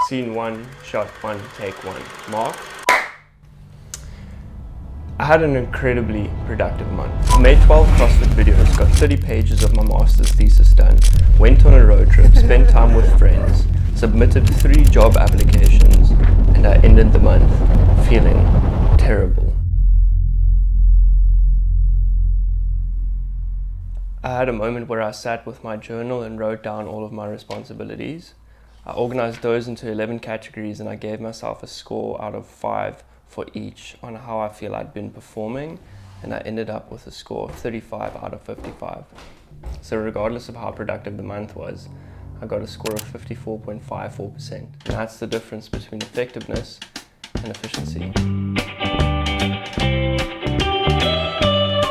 Scene 1, shot 1, take 1, mark. I had an incredibly productive month. I made 12 CrossFit videos, got 30 pages of my master's thesis done, went on a road trip, spent time with friends, submitted 3 job applications, and I ended the month feeling terrible. I had a moment where I sat with my journal and wrote down all of my responsibilities. I organized those into 11 categories and I gave myself a score out of 5 for each on how I feel I'd been performing, and I ended up with a score of 35 out of 55. So regardless of how productive the month was, I got a score of 54.54%. And that's the difference between effectiveness and efficiency.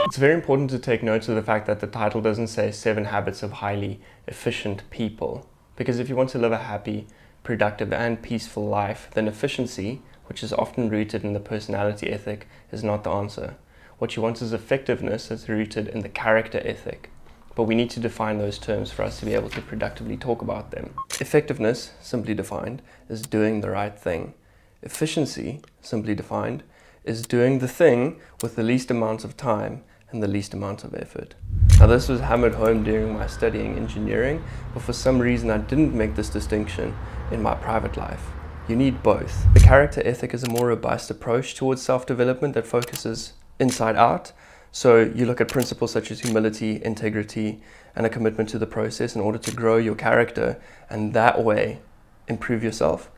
It's very important to take note of the fact that the title doesn't say 7 habits of highly efficient people. Because if you want to live a happy, productive and peaceful life, then efficiency, which is often rooted in the personality ethic, is not the answer. What you want is effectiveness that's rooted in the character ethic. But we need to define those terms for us to be able to productively talk about them. Effectiveness, simply defined, is doing the right thing. Efficiency, simply defined, is doing the thing with the least amount of time and the least amount of effort. Now this was hammered home during my studying engineering, but for some reason I didn't make this distinction in my private life. You need both. The character ethic is a more robust approach towards self-development that focuses inside out. So you look at principles such as humility, integrity, and a commitment to the process in order to grow your character and that way improve yourself.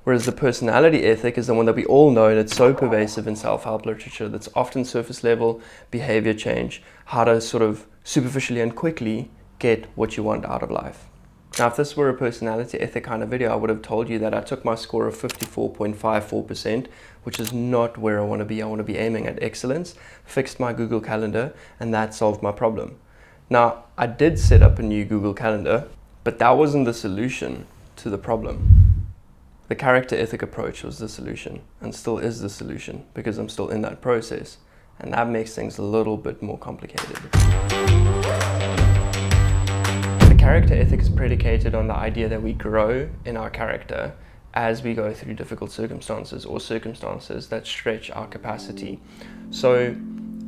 Whereas the personality ethic is the one that we all know, and it's so pervasive in self-help literature that's often surface level behavior change, how to sort of superficially and quickly get what you want out of life. Now, if this were a personality ethic kind of video, I would have told you that I took my score of 54.54%, which is not where I want to be. I want to be aiming at excellence, fixed my Google Calendar, and that solved my problem. Now, I did set up a new Google Calendar, but that wasn't the solution to the problem. The character ethic approach was the solution, and still is the solution, because I'm still in that process, and that makes things a little bit more complicated. Character ethic is predicated on the idea that we grow in our character as we go through difficult circumstances or circumstances that stretch our capacity. So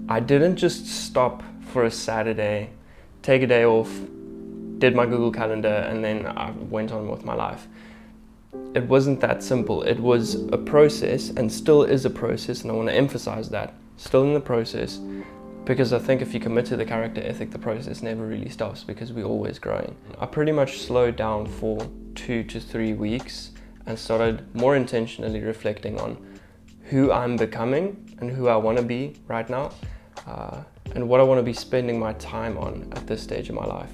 I didn't just stop for a Saturday, take a day off, did my Google Calendar, and then I went on with my life. It wasn't that simple. It was a process, and still is a process, and I want to emphasize that. Still in the process. Because I think if you commit to the character ethic, the process never really stops because we're always growing. I pretty much slowed down for 2 to 3 weeks and started more intentionally reflecting on who I'm becoming and who I want to be right now, and what I want to be spending my time on at this stage of my life.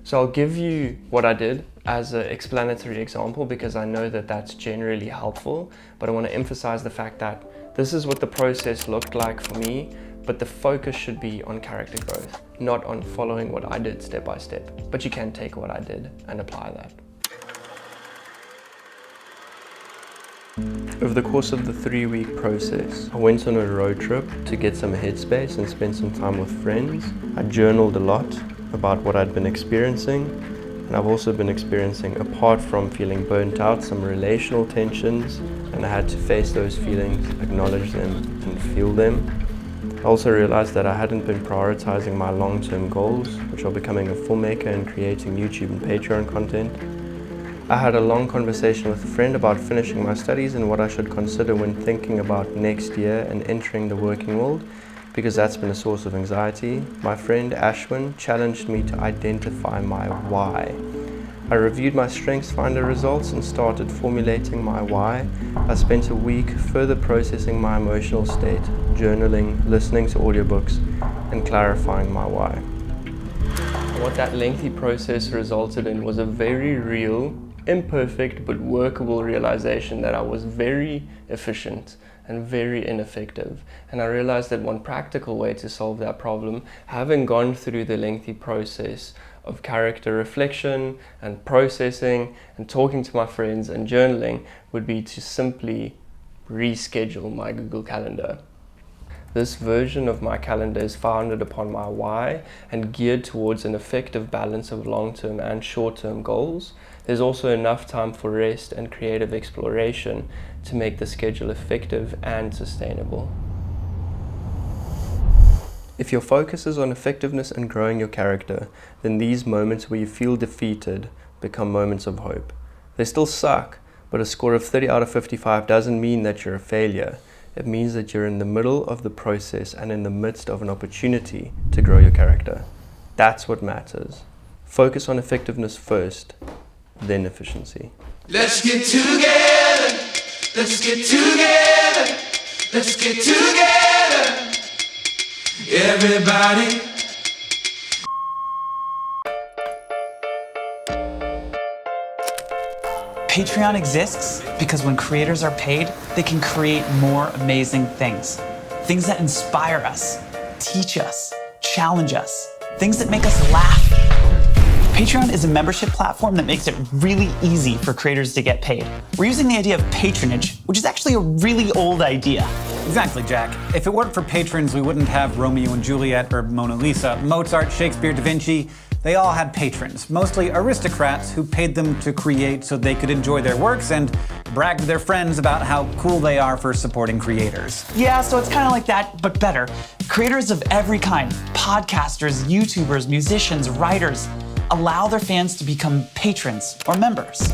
So I'll give you what I did as an explanatory example because I know that that's generally helpful, but I want to emphasize the fact that this is what the process looked like for me. But the focus should be on character growth, not on following what I did step by step. But you can take what I did and apply that. Over the course of the 3-week process, I went on a road trip to get some headspace and spend some time with friends. I journaled a lot about what I'd been experiencing, and I've also been experiencing, apart from feeling burnt out, some relational tensions, and I had to face those feelings, acknowledge them, and feel them. I also realized that I hadn't been prioritizing my long-term goals, which are becoming a filmmaker and creating YouTube and Patron content. I had a long conversation with a friend about finishing my studies and what I should consider when thinking about next year and entering the working world, because that's been a source of anxiety. My friend Ashwin challenged me to identify my why. I reviewed my StrengthsFinder results and started formulating my why. I spent a week further processing my emotional state, journaling, listening to audiobooks, and clarifying my why. And what that lengthy process resulted in was a very real, imperfect, but workable realization that I was very efficient and very ineffective. And I realized that one practical way to solve that problem, having gone through the lengthy process of character reflection and processing and talking to my friends and journaling, would be to simply reschedule my Google Calendar. This version of my calendar is founded upon my why and geared towards an effective balance of long-term and short-term goals, there's also enough time for rest and creative exploration to make the schedule effective and sustainable. If your focus is on effectiveness and growing your character, then these moments where you feel defeated become moments of hope. They still suck, but a score of 30 out of 55 doesn't mean that you're a failure. It means that you're in the middle of the process and in the midst of an opportunity to grow your character. That's what matters. Focus on effectiveness first, then efficiency. Let's get together. Let's get together. Let's get together. Everybody. Patreon exists because when creators are paid, they can create more amazing things. Things that inspire us, teach us, challenge us, things that make us laugh. Patreon is a membership platform that makes it really easy for creators to get paid. We're using the idea of patronage, which is actually a really old idea. Exactly, Jack. If it weren't for patrons, we wouldn't have Romeo and Juliet or Mona Lisa. Mozart, Shakespeare, Da Vinci, they all had patrons, mostly aristocrats who paid them to create so they could enjoy their works and brag to their friends about how cool they are for supporting creators. Yeah, so it's kind of like that, but better. Creators of every kind, podcasters, YouTubers, musicians, writers, allow their fans to become patrons or members.